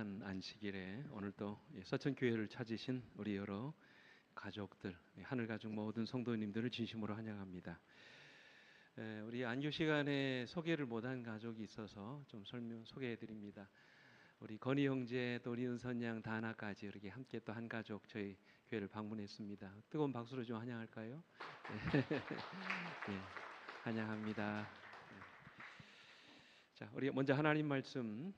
거룩한 안식일에 오늘 또 서천교회를 찾으신 우리 여러 가족들, 하늘 가족 모든 성도님들을 진심으로 환영합니다. 우리 안교 시간에 소개를 못한 가족이 있어서 좀 소개해 드립니다. 우리 건희 형제 또 우리 은선 양 다나까지 이렇게 함께 또 한 가족 저희 교회를 방문했습니다. 뜨거운 박수로 좀 환영할까요? 네, 환영합니다. 자, 우리 먼저 하나님 말씀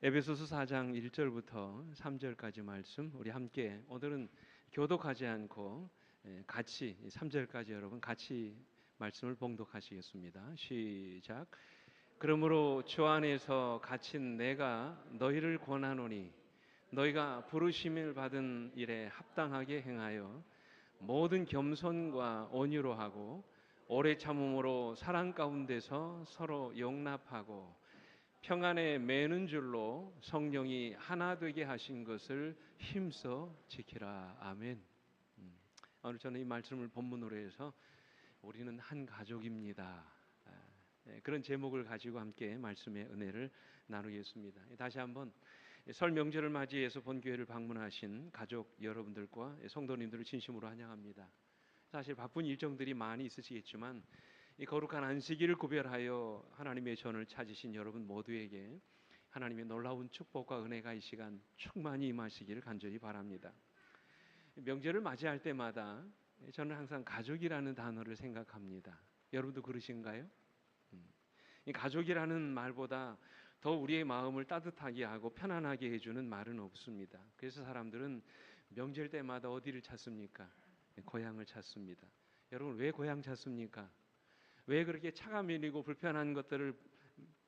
에베소서 4장 1절부터 3절까지 말씀 우리 함께 오늘은 교독하지 않고 같이 3절까지 여러분 같이 말씀을 봉독하시겠습니다. 시작. 그러므로 주 안에서 갇힌 내가 너희를 권하노니 너희가 부르심을 받은 일에 합당하게 행하여 모든 겸손과 온유로 하고 오래 참음으로 사랑 가운데서 서로 용납하고 평안에 매는 줄로 성령이 하나 되게 하신 것을 힘써 지키라. 아멘. 오늘 저는 이 말씀을 본문으로 해서 우리는 한 가족입니다, 그런 제목을 가지고 함께 말씀의 은혜를 나누겠습니다. 다시 한번 설 명절을 맞이해서 본교회를 방문하신 가족 여러분들과 성도님들을 진심으로 환영합니다. 사실 바쁜 일정들이 많이 있으시겠지만 이 거룩한 안식일을 구별하여 하나님의 전을 찾으신 여러분 모두에게 하나님의 놀라운 축복과 은혜가 이 시간 충만히 임하시기를 간절히 바랍니다. 명절을 맞이할 때마다 저는 항상 가족이라는 단어를 생각합니다. 여러분도 그러신가요? 이 가족이라는 말보다 더 우리의 마음을 따뜻하게 하고 편안하게 해주는 말은 없습니다. 그래서 사람들은 명절 때마다 어디를 찾습니까? 고향을 찾습니다. 여러분 왜 고향 찾습니까? 왜 그렇게 차가 밀리고 불편한 것들을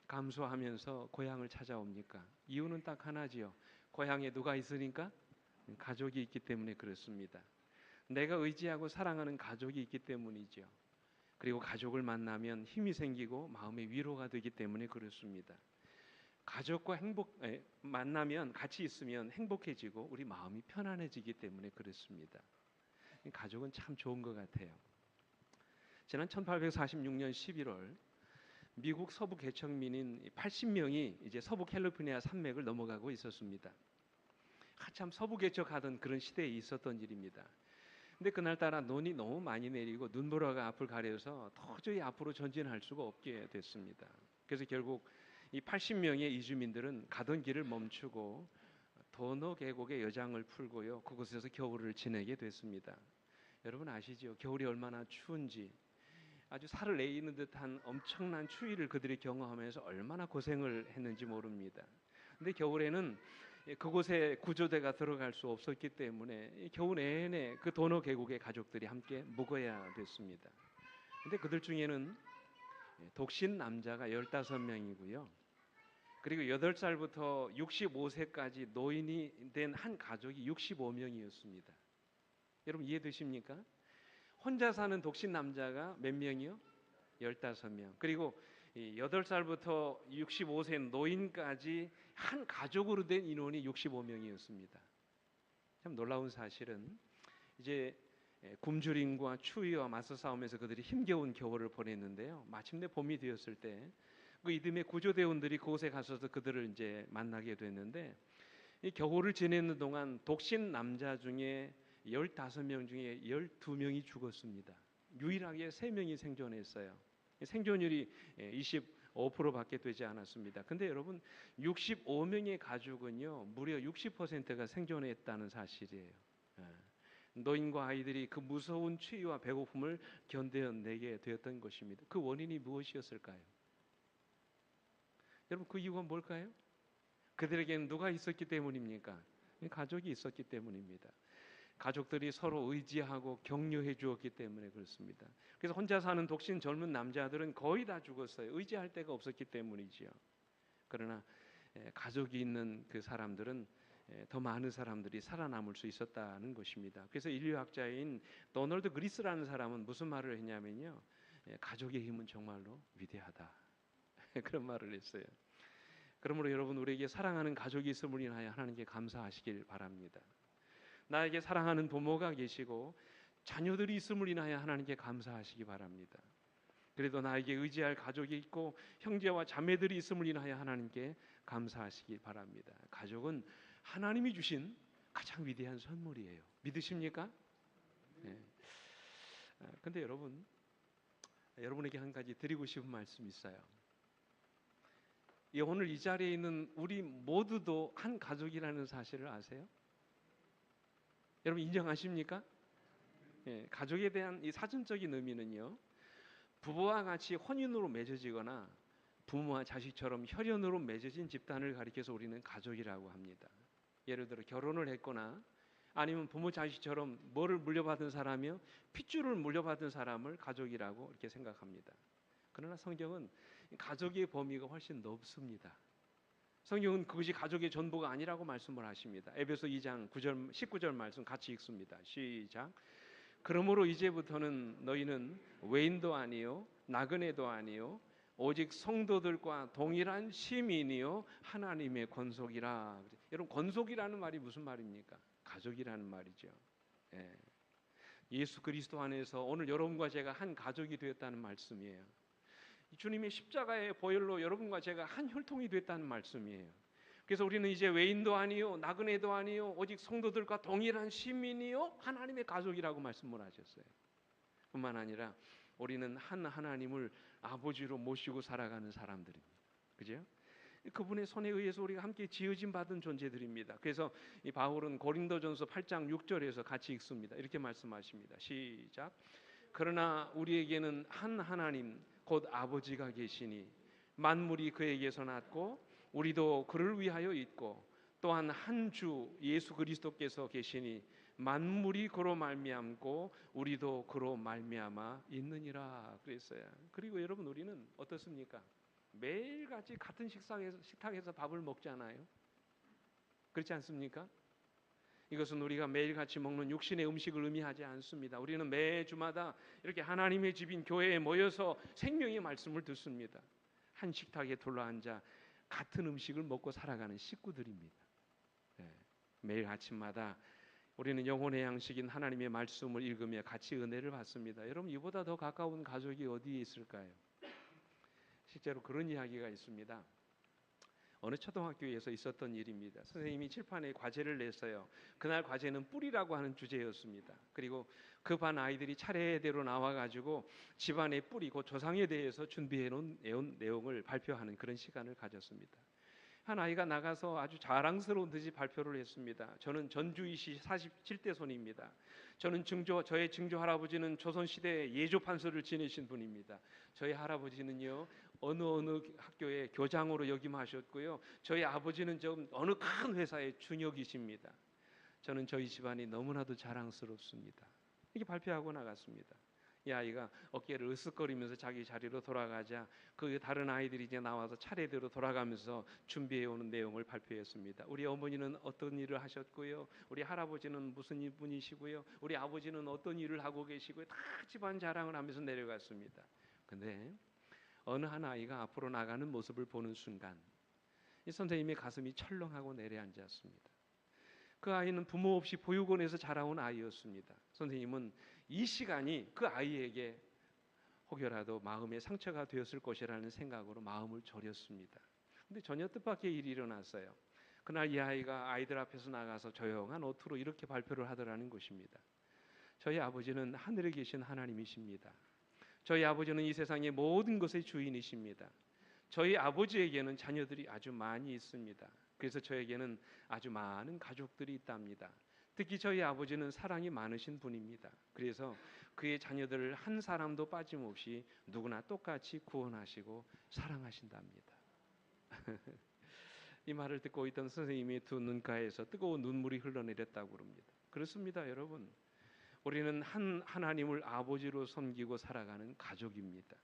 감수하면서 고향을 찾아옵니까? 이유는 딱 하나지요. 고향에 누가 있으니까? 가족이 있기 때문에 그렇습니다. 내가 의지하고 사랑하는 가족이 있기 때문이죠. 그리고 가족을 만나면 힘이 생기고 마음의 위로가 되기 때문에 그렇습니다. 가족과 만나면 같이 있으면 행복해지고 우리 마음이 편안해지기 때문에 그렇습니다. 가족은 참 좋은 것 같아요. 지난 1846년 11월 미국 서부 개척민인 80명이 이제 서부 캘리포니아 산맥을 넘어가고 있었습니다. 한참 서부 개척하던 그런 시대에 있었던 일입니다. 근데 그날따라 눈이 너무 많이 내리고 눈보라가 앞을 가려서 도저히 앞으로 전진할 수가 없게 됐습니다. 그래서 결국 이 80명의 이주민들은 가던 길을 멈추고 도너 계곡에 여장을 풀고요, 그곳에서 겨울을 지내게 됐습니다. 여러분 아시죠? 겨울이 얼마나 추운지. 아주 살을 내리는 듯한 엄청난 추위를 그들이 경험하면서 얼마나 고생을 했는지 모릅니다. 근데 겨울에는 그곳에 구조대가 들어갈 수 없었기 때문에 겨우 내내 그 도너 계곡의 가족들이 함께 묵어야 됐습니다. 근데 그들 중에는 독신 남자가 15명이고요. 그리고 8살부터 65세까지 노인이 된 한 가족이 65명이었습니다. 여러분 이해되십니까? 혼자 사는 독신 남자가 몇 명이요? 15명. 그리고 8살부터 65세 노인까지 한 가족으로 된 인원이 65명이었습니다. 참 놀라운 사실은 이제 굶주림과 추위와 맞서 싸우면서 그들이 힘겨운 겨울을 보냈는데요. 마침내 봄이 되었을 때 그 이듬해 구조대원들이 그곳에 가서서 그들을 이제 만나게 됐는데 이 겨울을 지내는 동안 독신 남자 중에 15명 중에 12명이 죽었습니다. 유일하게 3명이 생존했어요. 생존율이 25%밖에 되지 않았습니다. 근데 여러분 65명의 가족은요 무려 60%가 생존했다는 사실이에요. 노인과 아이들이 그 무서운 추위와 배고픔을 견뎌내게 되었던 것입니다. 그 원인이 무엇이었을까요? 여러분 그 이유가 뭘까요? 그들에게는 누가 있었기 때문입니까? 가족이 있었기 때문입니다. 가족들이 서로 의지하고 격려해 주었기 때문에 그렇습니다. 그래서 혼자 사는 독신 젊은 남자들은 거의 다 죽었어요. 의지할 데가 없었기 때문이지요. 그러나 가족이 있는 그 사람들은 더 많은 사람들이 살아남을 수 있었다는 것입니다. 그래서 인류학자인 도널드 그리스라는 사람은 무슨 말을 했냐면요, 가족의 힘은 정말로 위대하다 그런 말을 했어요. 그러므로 여러분 우리에게 사랑하는 가족이 있음을 인하여 하나님께 감사하시길 바랍니다. 나에게 사랑하는 부모가 계시고 자녀들이 있음을 인하여 하나님께 감사하시기 바랍니다. 그래도 나에게 의지할 가족이 있고 형제와 자매들이 있음을 인하여 하나님께 감사하시기 바랍니다. 가족은 하나님이 주신 가장 위대한 선물이에요. 믿으십니까? 네. 근데 여러분에게 한 가지 드리고 싶은 말씀이 있어요. 오늘 이 자리에 있는 우리 모두도 한 가족이라는 사실을 아세요? 여러분 인정하십니까? 가족에 대한 이 사전적인 의미는요, 부부와 같이 혼인으로 맺어지거나 부모와 자식처럼 혈연으로 맺어진 집단을 가리켜서 우리는 가족이라고 합니다. 예를 들어 결혼을 했거나 아니면 부모 자식처럼 뭐를 물려받은 사람이요, 핏줄을 물려받은 사람을 가족이라고 이렇게 생각합니다. 그러나 성경은 가족의 범위가 훨씬 넓습니다. 성경은 그것이 가족의 전부가 아니라고 말씀을 하십니다. 에베소 2장 9절 19절 말씀 같이 읽습니다. 시작. 그러므로 이제부터는 너희는 외인도 아니요 나그네도 아니요 오직 성도들과 동일한 시민이요 하나님의 권속이라. 여러분, 권속이라는 말이 무슨 말입니까? 가족이라는 말이죠. 예수 그리스도 안에서 오늘 여러분과 제가 한 가족이 되었다는 말씀이에요. 주님의 십자가의 보혈로 여러분과 제가 한 혈통이 됐다는 말씀이에요. 그래서 우리는 이제 외인도 아니요 나그네도 아니요 오직 성도들과 동일한 시민이요 하나님의 가족이라고 말씀을 하셨어요. 뿐만 아니라 우리는 한 하나님을 아버지로 모시고 살아가는 사람들입니다. 그죠? 그분의 손에 의해서 우리가 함께 지어진 받은 존재들입니다. 그래서 이 바울은 고린도전서 8장 6절에서 같이 읽습니다. 이렇게 말씀하십니다. 시작. 그러나 우리에게는 한 하나님 곧 아버지가 계시니 만물이 그에게서 났고 우리도 그를 위하여 있고 또한 한 주 예수 그리스도께서 계시니 만물이 그로 말미암고 우리도 그로 말미암아 있느니라 그랬어요. 그리고 여러분, 우리는 어떻습니까? 매일같이 같은 식탁에서 밥을 먹잖아요. 그렇지 않습니까? 이것은 우리가 매일같이 먹는 육신의 음식을 의미하지 않습니다. 우리는 매주마다 이렇게 하나님의 집인 교회에 모여서 생명의 말씀을 듣습니다. 한 식탁에 둘러앉아 같은 음식을 먹고 살아가는 식구들입니다. 매일 아침마다 우리는 영혼의 양식인 하나님의 말씀을 읽으며 같이 은혜를 받습니다. 여러분, 이보다 더 가까운 가족이 어디에 있을까요? 실제로 그런 이야기가 있습니다. 어느 초등학교에서 있었던 일입니다. 선생님이 칠판에 과제를 냈어요. 그날 과제는 뿌리라고 하는 주제였습니다. 그리고 그 반 아이들이 차례대로 나와가지고 집안의 뿌리, 그 조상에 대해서 준비해 놓은 내용을 발표하는 그런 시간을 가졌습니다. 한 아이가 나가서 아주 자랑스러운 듯이 발표를 했습니다. 저는 전주이시 47대 손입니다. 저의 증조 할아버지는 조선시대 예조 판서를 지내신 분입니다. 저희 할아버지는요 어느 학교의 교장으로 역임하셨고요. 저희 아버지는 어느 큰 회사의 준역이십니다. 저는 저희 집안이 너무나도 자랑스럽습니다. 이렇게 발표하고 나갔습니다. 이 아이가 어깨를 으쓱거리면서 자기 자리로 돌아가자 그 다른 아이들이 이제 나와서 차례대로 돌아가면서 준비해오는 내용을 발표했습니다. 우리 어머니는 어떤 일을 하셨고요, 우리 할아버지는 무슨 분이시고요, 우리 아버지는 어떤 일을 하고 계시고요, 다 집안 자랑을 하면서 내려갔습니다. 근데 어느 한 아이가 앞으로 나가는 모습을 보는 순간 이 선생님의 가슴이 철렁하고 내려앉았습니다. 그 아이는 부모 없이 보육원에서 자라온 아이였습니다. 선생님은 이 시간이 그 아이에게 혹여라도 마음의 상처가 되었을 것이라는 생각으로 마음을 졸였습니다. 근데 전혀 뜻밖의 일이 일어났어요. 그날 이 아이가 아이들 앞에서 나가서 조용한 어투로 이렇게 발표를 하더라는 것입니다. 저희 아버지는 하늘에 계신 하나님이십니다. 저희 아버지는 이 세상의 모든 것의 주인이십니다. 저희 아버지에게는 자녀들이 아주 많이 있습니다. 그래서 저에게는 아주 많은 가족들이 있답니다. 특히 저희 아버지는 사랑이 많으신 분입니다. 그래서 그의 자녀들을 한 사람도 빠짐없이 누구나 똑같이 구원하시고 사랑하신답니다. 이 말을 듣고 있던 선생님의 두 눈가에서 뜨거운 눈물이 흘러내렸다고 합니다. 그렇습니다, 여러분. 우리는 한 하나님을 아버지로 섬기고 살아가는 가족입니다.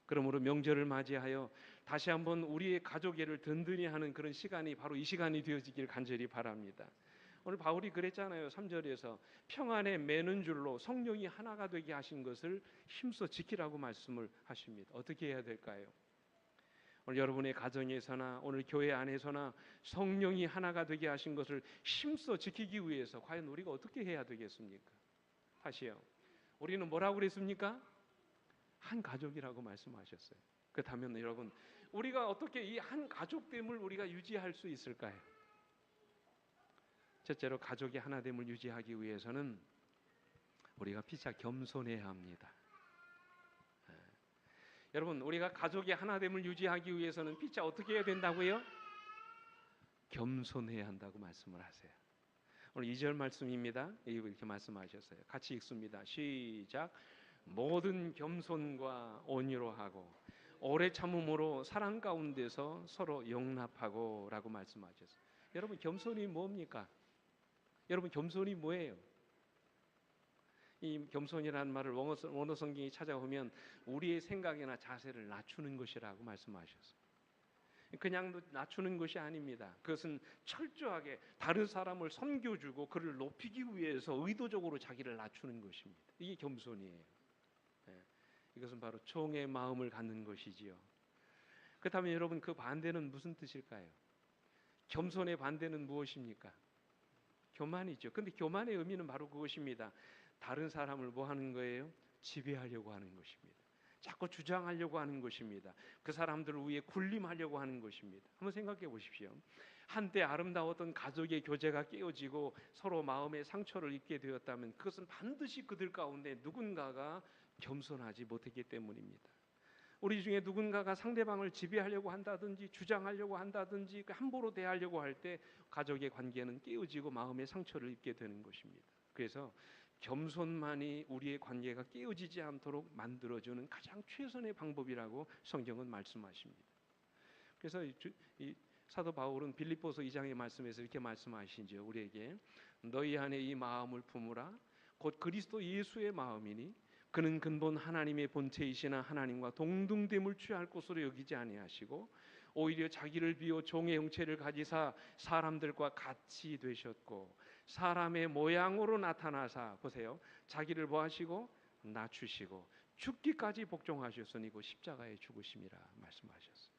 그러므로 명절을 맞이하여 다시 한번 우리의 가족애를 든든히 하는 그런 시간이 바로 이 시간이 되어지길 간절히 바랍니다. 오늘 바울이 그랬잖아요. 3절에서 평안에 매는 줄로 성령이 하나가 되게 하신 것을 힘써 지키라고 말씀을 하십니다. 어떻게 해야 될까요? 오늘 여러분의 가정에서나 오늘 교회 안에서나 성령이 하나가 되게 하신 것을 힘써 지키기 위해서 과연 우리가 어떻게 해야 되겠습니까? 다시요. 우리는 뭐라고 그랬습니까? 한 가족이라고 말씀하셨어요. 그렇다면 여러분, 우리가 어떻게 이 한 가족됨을 우리가 유지할 수 있을까요? 첫째로 가족의 하나됨을 유지하기 위해서는 우리가 피차 겸손해야 합니다. 여러분, 우리가 가족의 하나됨을 유지하기 위해서는 피차 어떻게 해야 된다고요? 겸손해야 한다고 말씀을 하세요. 오늘 2절 말씀입니다. 이렇게 말씀하셨어요. 같이 읽습니다. 시작. 모든 겸손과 온유로 하고 오래 참음으로 사랑 가운데서 서로 용납하고 라고 말씀하셨어요. 여러분, 겸손이 뭡니까? 여러분, 겸손이 뭐예요? 이 겸손이라는 말을 원어 성경에 찾아보면 우리의 생각이나 자세를 낮추는 것이라고 말씀하셨어요. 그냥 낮추는 것이 아닙니다. 그것은 철저하게 다른 사람을 섬겨주고 그를 높이기 위해서 의도적으로 자기를 낮추는 것입니다. 이게 겸손이에요. 이것은 바로 총의 마음을 갖는 것이지요. 그렇다면 여러분, 그 반대는 무슨 뜻일까요? 겸손의 반대는 무엇입니까? 교만이죠. 근데 교만의 의미는 바로 그것입니다. 다른 사람을 뭐 하는 거예요? 지배하려고 하는 것입니다. 자꾸 주장하려고 하는 것입니다. 그 사람들을 위해 군림하려고 하는 것입니다. 한번 생각해 보십시오. 한때 아름다웠던 가족의 교제가 깨어지고 서로 마음의 상처를 입게 되었다면 그것은 반드시 그들 가운데 누군가가 겸손하지 못했기 때문입니다. 우리 중에 누군가가 상대방을 지배하려고 한다든지 주장하려고 한다든지 함부로 대하려고 할 때 가족의 관계는 깨어지고 마음의 상처를 입게 되는 것입니다. 그래서 겸손만이 우리의 관계가 깨어지지 않도록 만들어주는 가장 최선의 방법이라고 성경은 말씀하십니다. 그래서 이 사도 바울은 빌립보서 2장의 말씀에서 이렇게 말씀하시죠. 우리에게 너희 안에 이 마음을 품으라. 곧 그리스도 예수의 마음이니 그는 근본 하나님의 본체이시나 하나님과 동등됨을 취할 것으로 여기지 아니하시고 오히려 자기를 비워 종의 형체를 가지사 사람들과 같이 되셨고 사람의 모양으로 나타나사 보세요. 자기를 뭐 하시고 낮추시고 죽기까지 복종하셨으니 그 십자가에 죽으심이라 말씀하셨어요.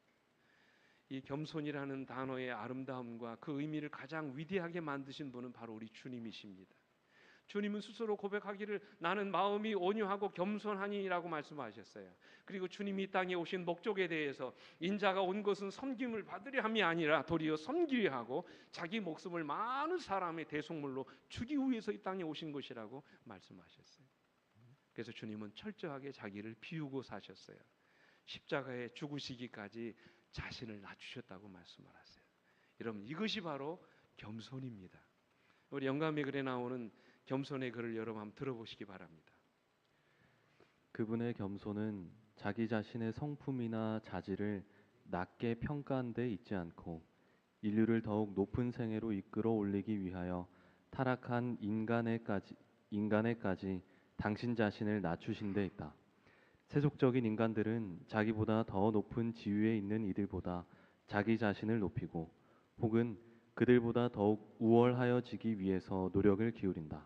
이 겸손이라는 단어의 아름다움과 그 의미를 가장 위대하게 만드신 분은 바로 우리 주님이십니다. 주님은 스스로 고백하기를 나는 마음이 온유하고 겸손하니라고 말씀하셨어요. 그리고 주님이 이 땅에 오신 목적에 대해서 인자가 온 것은 섬김을 받으려 함이 아니라 도리어 섬기려 하고 자기 목숨을 많은 사람의 대속물로 주기 위해서 이 땅에 오신 것이라고 말씀하셨어요. 그래서 주님은 철저하게 자기를 비우고 사셨어요. 십자가에 죽으시기까지 자신을 낮추셨다고 말씀을 하세요. 여러분, 이것이 바로 겸손입니다. 우리 영감의 글에 나오는 겸손의 글을 여러분 한번 들어보시기 바랍니다. 그분의 겸손은 자기 자신의 성품이나 자질을 낮게 평가한 데 있지 않고 인류를 더욱 높은 생애로 이끌어 올리기 위하여 타락한 인간에까지 당신 자신을 낮추신 데 있다. 세속적인 인간들은 자기보다 더 높은 지위에 있는 이들보다 자기 자신을 높이고 혹은 그들보다 더욱 우월하여지기 위해서 노력을 기울인다.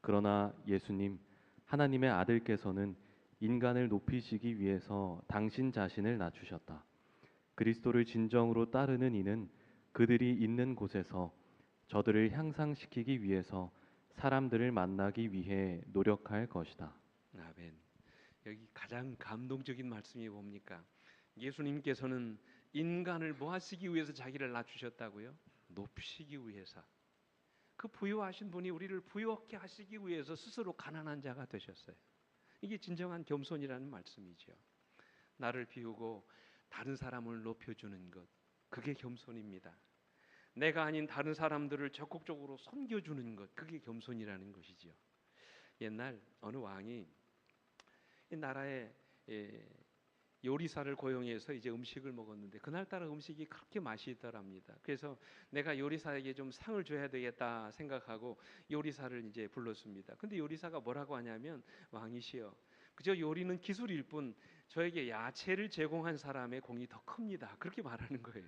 그러나 예수님, 하나님의 아들께서는 인간을 높이시기 위해서 당신 자신을 낮추셨다. 그리스도를 진정으로 따르는 이는 그들이 있는 곳에서 저들을 향상시키기 위해서 사람들을 만나기 위해 노력할 것이다. 아멘. 여기 가장 감동적인 말씀이 뭡니까? 예수님께서는 인간을 뭐 하시기 위해서 자기를 낮추셨다고요? 높이시기 위해서. 그 부유하신 분이 우리를 부유하게 하시기 위해서 스스로 가난한 자가 되셨어요. 이게 진정한 겸손이라는 말씀이죠. 나를 비우고 다른 사람을 높여주는 것, 그게 겸손입니다. 내가 아닌 다른 사람들을 적극적으로 섬겨주는 것, 그게 겸손이라는 것이죠. 옛날 어느 왕이 이 나라의 요리사를 고용해서 이제 음식을 먹었는데 그날따라 음식이 그렇게 맛이 있더랍니다. 그래서 내가 요리사에게 좀 상을 줘야 되겠다 생각하고 요리사를 이제 불렀습니다. 근데 요리사가 뭐라고 하냐면 왕이시여, 그저 요리는 기술일 뿐 저에게 야채를 제공한 사람의 공이 더 큽니다. 그렇게 말하는 거예요.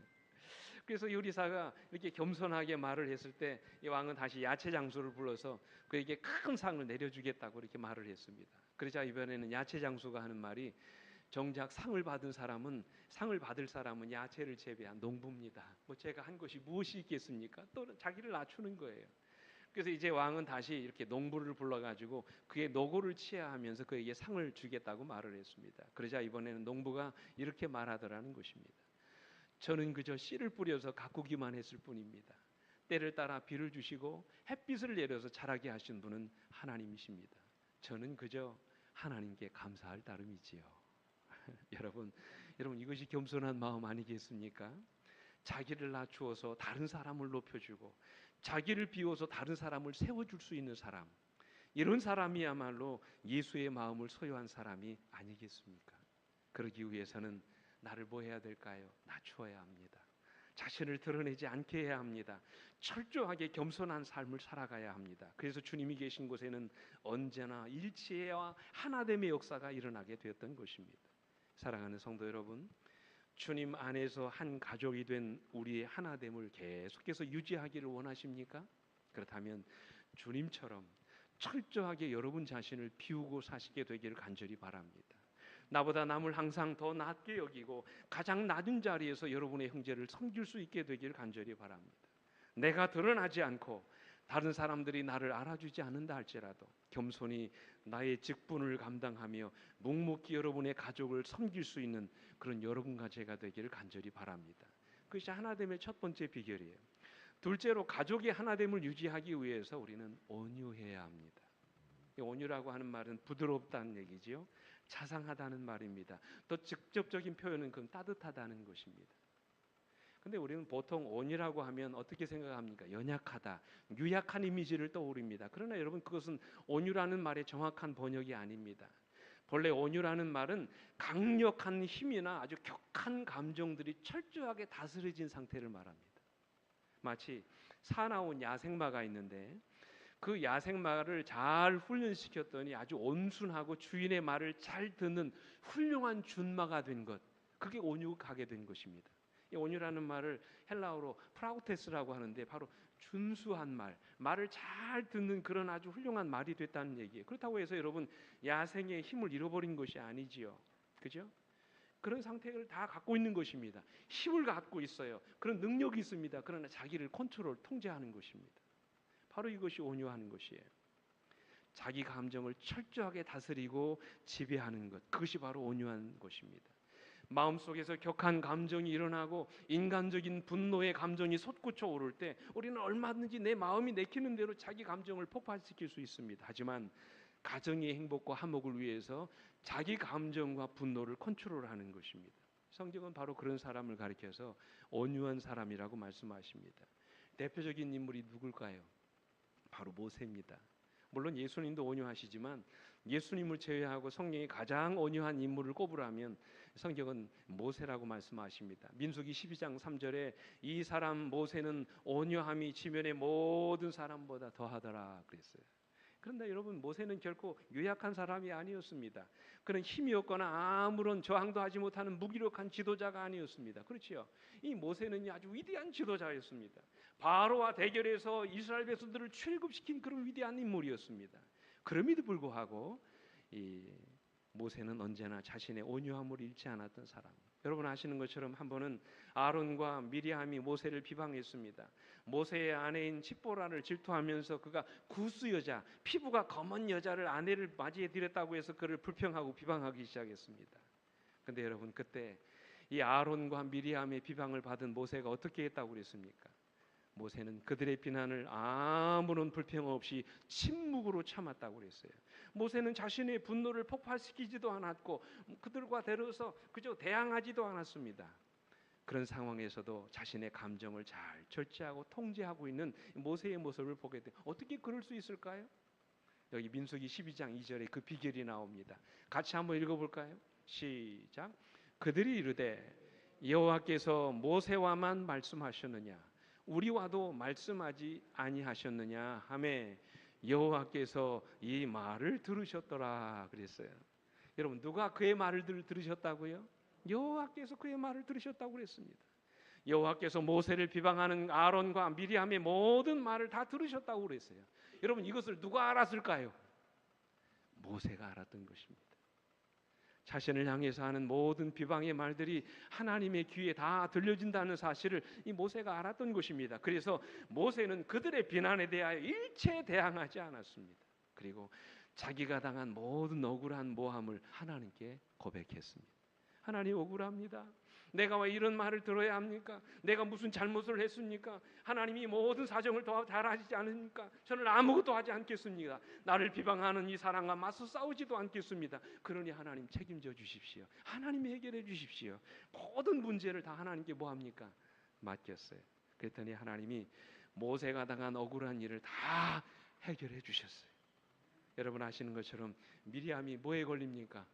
그래서 요리사가 이렇게 겸손하게 말을 했을 때 이 왕은 다시 야채 장수를 불러서 그에게 큰 상을 내려주겠다고 이렇게 말을 했습니다. 그러자 이번에는 야채 장수가 하는 말이 정작 상을 받을 사람은 야채를 재배한 농부입니다. 뭐 제가 한 것이 무엇이 있겠습니까? 또 자기를 낮추는 거예요. 그래서 이제 왕은 다시 이렇게 농부를 불러가지고 그의 노고를 치하하면서 그에게 상을 주겠다고 말을 했습니다. 그러자 이번에는 농부가 이렇게 말하더라는 것입니다. 저는 그저 씨를 뿌려서 가꾸기만 했을 뿐입니다. 때를 따라 비를 주시고 햇빛을 내려서 자라게 하신 분은 하나님이십니다. 저는 그저 하나님께 감사할 따름이지요. 여러분 이것이 겸손한 마음 아니겠습니까? 자기를 낮추어서 다른 사람을 높여주고 자기를 비워서 다른 사람을 세워줄 수 있는 사람, 이런 사람이야말로 예수의 마음을 소유한 사람이 아니겠습니까? 그러기 위해서는 나를 뭐 해야 될까요? 낮추어야 합니다. 자신을 드러내지 않게 해야 합니다. 철저하게 겸손한 삶을 살아가야 합니다. 그래서 주님이 계신 곳에는 언제나 일치와 하나됨의 역사가 일어나게 되었던 것입니다. 사랑하는 성도 여러분, 주님 안에서 한 가족이 된 우리의 하나됨을 계속해서 유지하기를 원하십니까? 그렇다면 주님처럼 철저하게 여러분 자신을 비우고 사시게 되기를 간절히 바랍니다. 나보다 남을 항상 더 낮게 여기고 가장 낮은 자리에서 여러분의 형제를 섬길 수 있게 되기를 간절히 바랍니다. 내가 드러나지 않고 다른 사람들이 나를 알아주지 않는다 할지라도 겸손히 나의 직분을 감당하며 묵묵히 여러분의 가족을 섬길 수 있는 그런 여러분과 제가 되기를 간절히 바랍니다. 그것이 하나됨의 첫 번째 비결이에요. 둘째로 가족의 하나됨을 유지하기 위해서 우리는 온유해야 합니다. 온유라고 하는 말은 부드럽다는 얘기지요. 자상하다는 말입니다. 더 직접적인 표현은 그건 따뜻하다는 것입니다. 근데 우리는 보통 온유라고 하면 어떻게 생각합니까? 연약하다, 유약한 이미지를 떠올립니다. 그러나 여러분 그것은 온유라는 말의 정확한 번역이 아닙니다. 본래 온유라는 말은 강력한 힘이나 아주 격한 감정들이 철저하게 다스려진 상태를 말합니다. 마치 사나운 야생마가 있는데 그 야생마를 잘 훈련시켰더니 아주 온순하고 주인의 말을 잘 듣는 훌륭한 준마가 된 것, 그게 온유하게 된 것입니다. 이 온유라는 말을 헬라어로 프라우테스라고 하는데 바로 준수한 말, 말을 잘 듣는 그런 아주 훌륭한 말이 됐다는 얘기예요. 그렇다고 해서 여러분 야생의 힘을 잃어버린 것이 아니지요. 그죠? 그런 상태를 다 갖고 있는 것입니다. 힘을 갖고 있어요. 그런 능력이 있습니다. 그러나 자기를 컨트롤, 통제하는 것입니다. 바로 이것이 온유하는 것이에요. 자기 감정을 철저하게 다스리고 지배하는 것, 그것이 바로 온유한 것입니다. 마음속에서 격한 감정이 일어나고 인간적인 분노의 감정이 솟구쳐 오를 때 우리는 얼마든지 내 마음이 내키는 대로 자기 감정을 폭발시킬 수 있습니다. 하지만 가정의 행복과 화목을 위해서 자기 감정과 분노를 컨트롤하는 것입니다. 성경은 바로 그런 사람을 가리켜서 온유한 사람이라고 말씀하십니다. 대표적인 인물이 누굴까요? 바로 모세입니다. 물론 예수님도 온유하시지만 예수님을 제외하고 성경이 가장 온유한 인물을 꼽으라면 성경은 모세라고 말씀하십니다. 민수기 12장 3절에 이 사람 모세는 온유함이 지면의 모든 사람보다 더하더라 그랬어요. 그런데 여러분 모세는 결코 유약한 사람이 아니었습니다. 그는 힘이 없거나 아무런 저항도 하지 못하는 무기력한 지도자가 아니었습니다. 그렇지요. 이 모세는 아주 위대한 지도자였습니다. 바로와 대결해서 이스라엘 백성들을 출애굽시킨 그런 위대한 인물이었습니다. 그럼에도 불구하고 이 모세는 언제나 자신의 온유함을 잃지 않았던 사람. 여러분 아시는 것처럼 한 번은 아론과 미리암이 모세를 비방했습니다. 모세의 아내인 칩보라를 질투하면서 그가 구스 여자, 피부가 검은 여자를 아내를 맞이해 드렸다고 해서 그를 불평하고 비방하기 시작했습니다. 그런데 여러분 그때 이 아론과 미리암의 비방을 받은 모세가 어떻게 했다고 그랬습니까? 모세는 그들의 비난을 아무런 불평 없이 침묵으로 참았다고 그랬어요. 모세는 자신의 분노를 폭발시키지도 않았고 그들과 대려서 그저 대항하지도 않았습니다. 그런 상황에서도 자신의 감정을 잘 절제하고 통제하고 있는 모세의 모습을 보게 돼. 어떻게 그럴 수 있을까요? 여기 민수기 12장 2절에 그 비결이 나옵니다. 같이 한번 읽어볼까요? 시작. 그들이 이르되 여호와께서 모세와만 말씀하셨느냐 우리와도 말씀하지 아니하셨느냐 하매 여호와께서 이 말을 들으셨더라 그랬어요. 여러분 누가 그의 말을 들으셨다고요? 여호와께서 그의 말을 들으셨다고 그랬습니다. 여호와께서 모세를 비방하는 아론과 미리암의 모든 말을 다 들으셨다고 그랬어요. 여러분 이것을 누가 알았을까요? 모세가 알았던 것입니다. 자신을 향해서 하는 모든 비방의 말들이 하나님의 귀에 다 들려진다는 사실을 이 모세가 알았던 것입니다. 그래서 모세는 그들의 비난에 대하여 일체 대항하지 않았습니다. 그리고 자기가 당한 모든 억울한 모함을 하나님께 고백했습니다. 하나님 억울합니다. 내가 왜 이런 말을 들어야 합니까? 내가 무슨 잘못을 했습니까? 하나님이 모든 사정을 더 잘하시지 않습니까? 저는 아무것도 하지 않겠습니다. 나를 비방하는 이 사람과 맞서 싸우지도 않겠습니다. 그러니 하나님 책임져 주십시오. 하나님이 해결해 주십시오. 모든 문제를 다 하나님께 뭐합니까? 맡겼어요. 그랬더니 하나님이 모세가 당한 억울한 일을 다 해결해 주셨어요. 여러분 아시는 것처럼 미리암이 뭐에 걸립니까?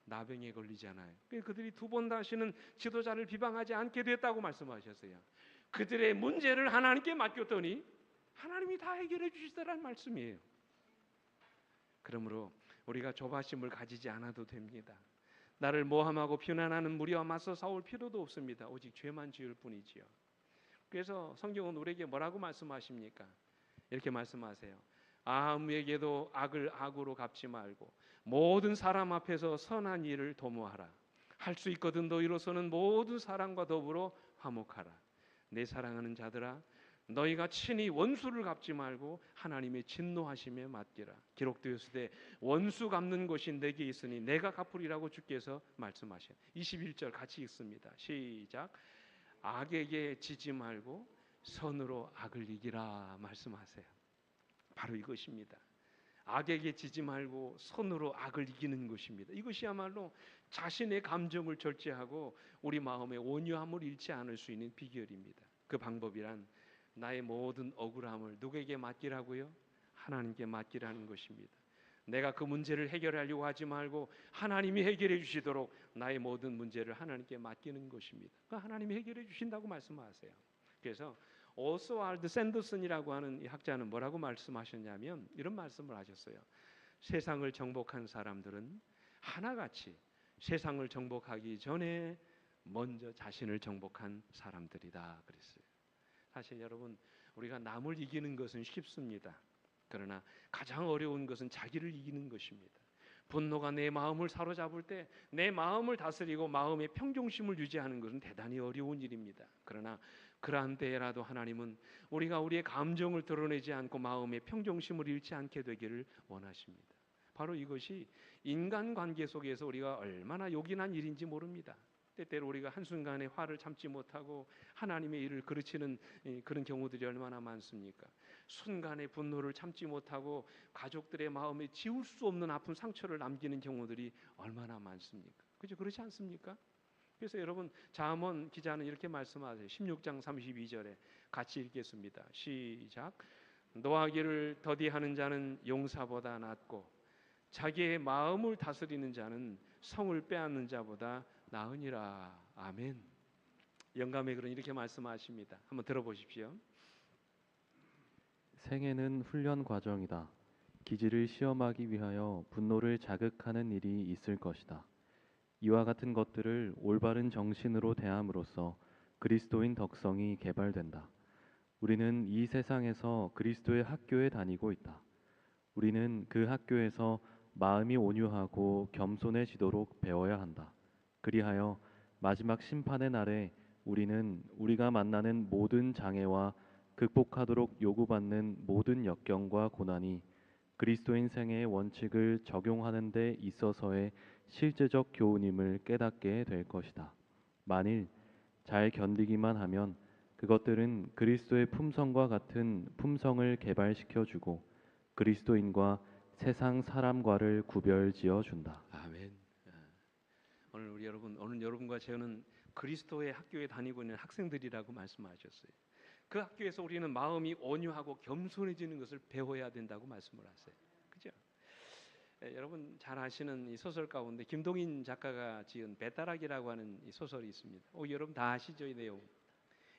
나병에 걸리잖아요. 그들이 두 번 다시는 지도자를 비방하지 않게 됐다고 말씀하셨어요. 그들의 문제를 하나님께 맡겼더니 하나님이 다 해결해 주시더라는 말씀이에요. 그러므로 우리가 조바심을 가지지 않아도 됩니다. 나를 모함하고 비난하는 무리와 맞서 싸울 필요도 없습니다. 오직 죄만 지을 뿐이지요. 그래서 성경은 우리에게 뭐라고 말씀하십니까? 이렇게 말씀하세요. 아무에게도 악을 악으로 갚지 말고 모든 사람 앞에서 선한 일을 도모하라. 할 수 있거든 너희로서는 모든 사람과 더불어 화목하라. 내 사랑하는 자들아, 너희가 친히 원수를 갚지 말고 하나님의 진노하심에 맡기라. 기록되었으되 원수 갚는 것이 내게 있으니 내가 갚으리라고 주께서 말씀하셔요. 21절 같이 읽습니다. 시작. 악에게 지지 말고 선으로 악을 이기라 말씀하세요. 바로 이것입니다. 악에게 지지 말고 선으로 악을 이기는 것입니다. 이것이야말로 자신의 감정을 절제하고 우리 마음의 온유함을 잃지 않을 수 있는 비결입니다. 그 방법이란 나의 모든 억울함을 누구에게 맡기라고요? 하나님께 맡기라는 것입니다. 내가 그 문제를 해결하려고 하지 말고 하나님이 해결해 주시도록 나의 모든 문제를 하나님께 맡기는 것입니다. 하나님이 해결해 주신다고 말씀하세요. 그래서 오스왈드 샌더슨이라고 하는 이 학자는 뭐라고 말씀하셨냐면 이런 말씀을 하셨어요. 세상을 정복한 사람들은 하나같이 세상을 정복하기 전에 먼저 자신을 정복한 사람들이다 그랬어요. 사실 여러분 우리가 남을 이기는 것은 쉽습니다. 그러나 가장 어려운 것은 자기를 이기는 것입니다. 분노가 내 마음을 사로잡을 때 내 마음을 다스리고 마음의 평정심을 유지하는 것은 대단히 어려운 일입니다. 그러나 그러한 때라도 하나님은 우리가 우리의 감정을 드러내지 않고 마음의 평정심을 잃지 않게 되기를 원하십니다. 바로 이것이 인간관계 속에서 우리가 얼마나 요긴한 일인지 모릅니다. 때때로 우리가 한순간에 화를 참지 못하고 하나님의 일을 그르치는 그런 경우들이 얼마나 많습니까? 순간의 분노를 참지 못하고 가족들의 마음에 지울 수 없는 아픈 상처를 남기는 경우들이 얼마나 많습니까? 그죠? 그렇지 않습니까? 그래서 여러분 잠언 기자는 이렇게 말씀하세요. 16장 32절에 같이 읽겠습니다. 시작. 노하기를 더디하는 자는 용사보다 낫고 자기의 마음을 다스리는 자는 성을 빼앗는 자보다 나으니라. 아멘. 영감의 글은 이렇게 말씀하십니다. 한번 들어보십시오. 생애는 훈련 과정이다. 기질을 시험하기 위하여 분노를 자극하는 일이 있을 것이다. 이와 같은 것들을 올바른 정신으로 대함으로써 그리스도인 덕성이 개발된다. 우리는 이 세상에서 그리스도의 학교에 다니고 있다. 우리는 그 학교에서 마음이 온유하고 겸손해지도록 배워야 한다. 그리하여 마지막 심판의 날에 우리는 우리가 만나는 모든 장애와 극복하도록 요구받는 모든 역경과 고난이 그리스도인 생애의 원칙을 적용하는 데 있어서의 실제적 교훈임을 깨닫게 될 것이다. 만일 잘 견디기만 하면 그것들은 그리스도의 품성과 같은 품성을 개발시켜주고 그리스도인과 세상 사람과를 구별지어 준다. 아멘. 오늘 여러분과 저는 그리스도의 학교에 다니고 있는 학생들이라고 말씀하셨어요. 그 학교에서 우리는 마음이 온유하고 겸손해지는 것을 배워야 된다고 말씀을 하세요. 그죠? 여러분 잘 아시는 이 소설 가운데 김동인 작가가 지은 배따락이라고 하는 이 소설이 있습니다. 여러분 다 아시죠, 이 내용?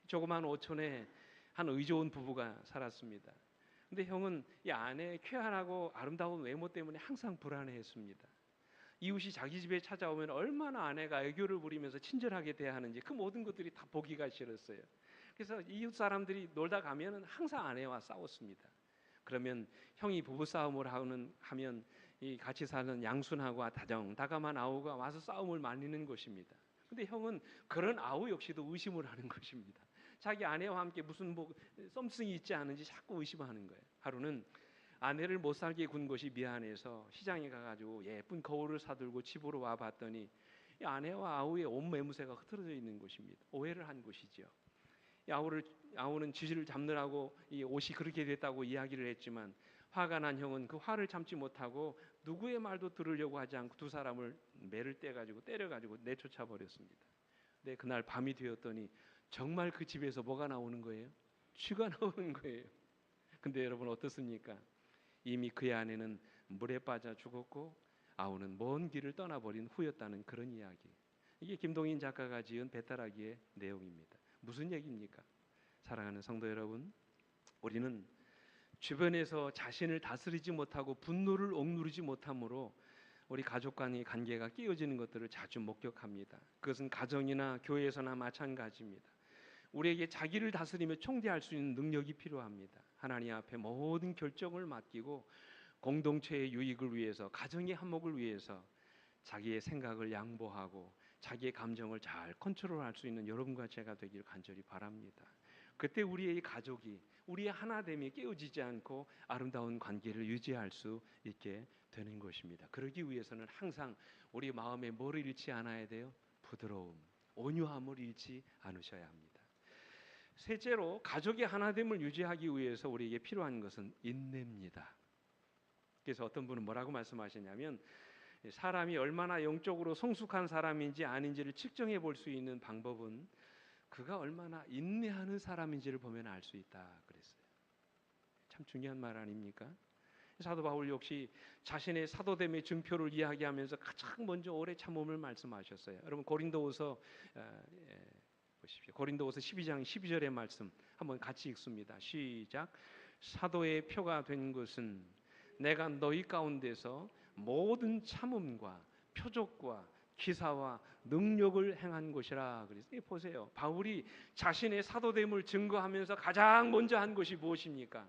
조그만 오촌에 한 의좋은 부부가 살았습니다. 근데 형은 이 아내의 쾌활하고 아름다운 외모 때문에 항상 불안해했습니다. 이웃이 자기 집에 찾아오면 얼마나 아내가 애교를 부리면서 친절하게 대하는지 그 모든 것들이 다 보기가 싫었어요. 그래서 이웃 사람들이 놀다 가면은 항상 아내와 싸웠습니다. 그러면 형이 부부 싸움을 하면 이 같이 사는 양순하고 다정다감한 아우가 와서 싸움을 말리는 것입니다. 근데 형은 그런 아우 역시도 의심을 하는 것입니다. 자기 아내와 함께 무슨 썸씽이 있지 않은지 자꾸 의심하는 거예요. 하루는 아내를 못 살게 군 것이 미안해서 시장에 가가지고 예쁜 거울을 사들고 집으로 와 봤더니 이 아내와 아우의 온 매무새가 흐트러져 있는 곳입니다. 오해를 한 곳이죠. 이 아우는 지지를 잡느라고 이 옷이 그렇게 됐다고 이야기를 했지만 화가 난 형은 그 화를 참지 못하고 누구의 말도 들으려고 하지 않고 두 사람을 매를 떼가지고 때려가지고 내쫓아 버렸습니다. 근데 그날 밤이 되었더니 정말 그 집에서 뭐가 나오는 거예요? 쥐가 나오는 거예요. 근데 여러분 어떻습니까? 이미 그의 아내는 물에 빠져 죽었고 아우는 먼 길을 떠나버린 후였다는 그런 이야기. 이게 김동인 작가가 지은 배타라기의 내용입니다. 무슨 얘기입니까? 사랑하는 성도 여러분, 우리는 주변에서 자신을 다스리지 못하고 분노를 억누르지 못함으로 우리 가족 간의 관계가 깨어지는 것들을 자주 목격합니다. 그것은 가정이나 교회에서나 마찬가지입니다. 우리에게 자기를 다스리며 총대할 수 있는 능력이 필요합니다. 하나님 앞에 모든 결정을 맡기고 공동체의 유익을 위해서, 가정의 화목을 위해서 자기의 생각을 양보하고 자기의 감정을 잘 컨트롤할 수 있는 여러분과 제가 되기를 간절히 바랍니다. 그때 우리의 가족이, 우리의 하나됨이 깨어지지 않고 아름다운 관계를 유지할 수 있게 되는 것입니다. 그러기 위해서는 항상 우리 마음에 뭐를 잃지 않아야 돼요? 부드러움, 온유함을 잃지 않으셔야 합니다. 셋째로 가족의 하나됨을 유지하기 위해서 우리에게 필요한 것은 인내입니다. 그래서 어떤 분은 뭐라고 말씀하시냐면 사람이 얼마나 영적으로 성숙한 사람인지 아닌지를 측정해 볼 수 있는 방법은 그가 얼마나 인내하는 사람인지를 보면 알 수 있다 그랬어요. 참 중요한 말 아닙니까? 사도 바울 역시 자신의 사도됨의 증표를 이야기하면서 가장 먼저 오래 참음을 말씀하셨어요. 여러분 고린도후서 보십시오. 고린도후서 12장 12절의 말씀 한번 같이 읽습니다. 시작. 사도의 표가 된 것은 내가 너희 가운데서 모든 참음과 표적과 기사와 능력을 행한 것이라 그랬어요. 보세요. 바울이 자신의 사도됨을 증거하면서 가장 먼저 한 것이 무엇입니까?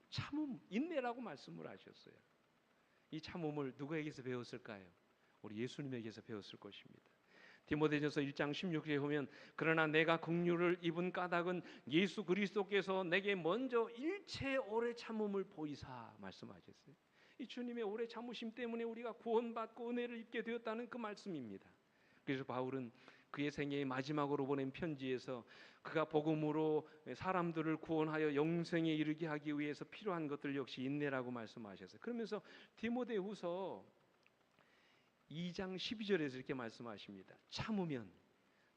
참음, 인내라고 말씀을 하셨어요. 이 참음을 누구에게서 배웠을까요? 우리 예수님에게서 배웠을 것입니다. 디모데전서 1장 16절에 보면 그러나 내가 긍휼을 입은 까닭은 예수 그리스도께서 내게 먼저 일체 오래 참음을 보이사 말씀하셨어요. 이 주님의 오래 참으심 때문에 우리가 구원받고 은혜를 입게 되었다는 그 말씀입니다. 그래서 바울은 그의 생애의 마지막으로 보낸 편지에서 그가 복음으로 사람들을 구원하여 영생에 이르게 하기 위해서 필요한 것들 역시 인내라고 말씀하셨어요. 그러면서 디모데후서 2장 12절에서 이렇게 말씀하십니다. 참으면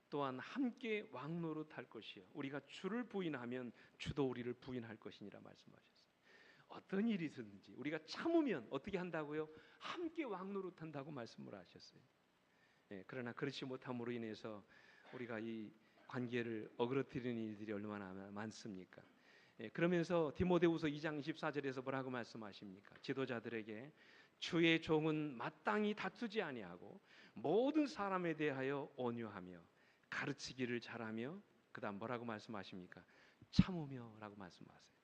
또한 함께 왕노릇할 것이요 우리가 주를 부인하면 주도 우리를 부인할 것이니라 말씀하셨어요. 어떤 일이든지 우리가 참으면 어떻게 한다고요? 함께 왕노릇한다고 말씀을 하셨어요. 그러나 그렇지 못함으로 인해서 우리가 이 관계를 어그러뜨리는 일들이 얼마나 많습니까? 그러면서 디모데후서 2장 24절에서 뭐라고 말씀하십니까? 지도자들에게 주의 종은 마땅히 다투지 아니하고 모든 사람에 대하여 온유하며 가르치기를 잘하며 그다음 뭐라고 말씀하십니까? 참으며라고 말씀하세요.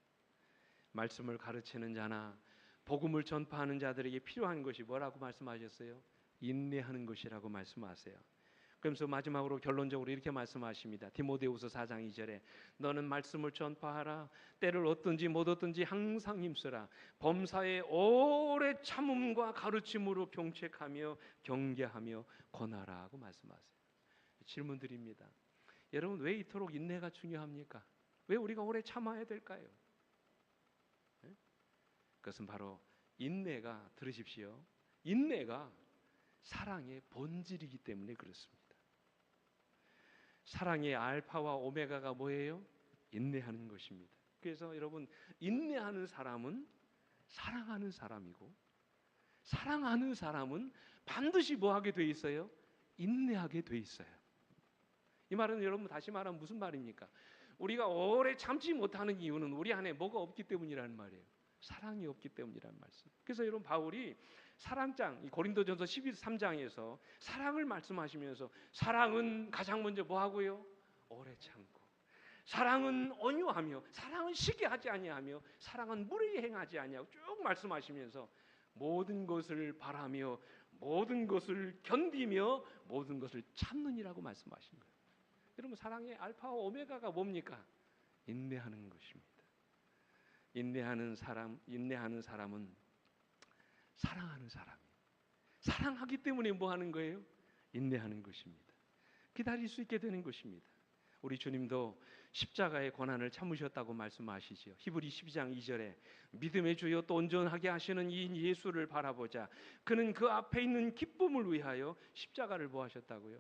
말씀을 가르치는 자나 복음을 전파하는 자들에게 필요한 것이 뭐라고 말씀하셨어요? 인내하는 것이라고 말씀하세요. 그러면서 마지막으로 결론적으로 이렇게 말씀하십니다. 디모데후서 4장 2절에 너는 말씀을 전파하라. 때를 얻든지 못 얻든지 항상 힘쓰라. 범사에 오래 참음과 가르침으로 경책하며 경계하며 권하라 하고 말씀하세요. 질문 드립니다. 여러분 왜 이토록 인내가 중요합니까? 왜 우리가 오래 참아야 될까요? 그것은 바로 인내가, 들으십시오, 인내가 사랑의 본질이기 때문에 그렇습니다. 사랑의 알파와 오메가가 뭐예요? 인내하는 것입니다. 그래서 여러분 인내하는 사람은 사랑하는 사람이고 사랑하는 사람은 반드시 뭐하게 돼 있어요? 인내하게 돼 있어요. 이 말은 여러분 다시 말하면 무슨 말입니까? 우리가 오래 참지 못하는 이유는 우리 안에 뭐가 없기 때문이라는 말이에요. 사랑이 없기 때문이라는 말씀. 그래서 여러분 바울이 사랑장, 고린도전서 13장에서 사랑을 말씀하시면서 사랑은 가장 먼저 뭐 하고요? 오래 참고. 사랑은 온유하며 사랑은 시기 하지 아니하며 사랑은 무례히 행하지 아니하고 쭉 말씀하시면서 모든 것을 바라며 모든 것을 견디며 모든 것을 참느니라고 말씀하신 거예요. 여러분 사랑의 알파와 오메가가 뭡니까? 인내하는 것입니다. 인내하는 사람은 사랑하는 사람이에요. 사랑하기 때문에 뭐 하는 거예요? 인내하는 것입니다. 기다릴 수 있게 되는 것입니다. 우리 주님도 십자가의 고난을 참으셨다고 말씀하시지요. 히브리 12장 2절에 믿음의 주여 또 온전하게 하시는 이 예수를 바라보자. 그는 그 앞에 있는 기쁨을 위하여 십자가를 보하셨다고요.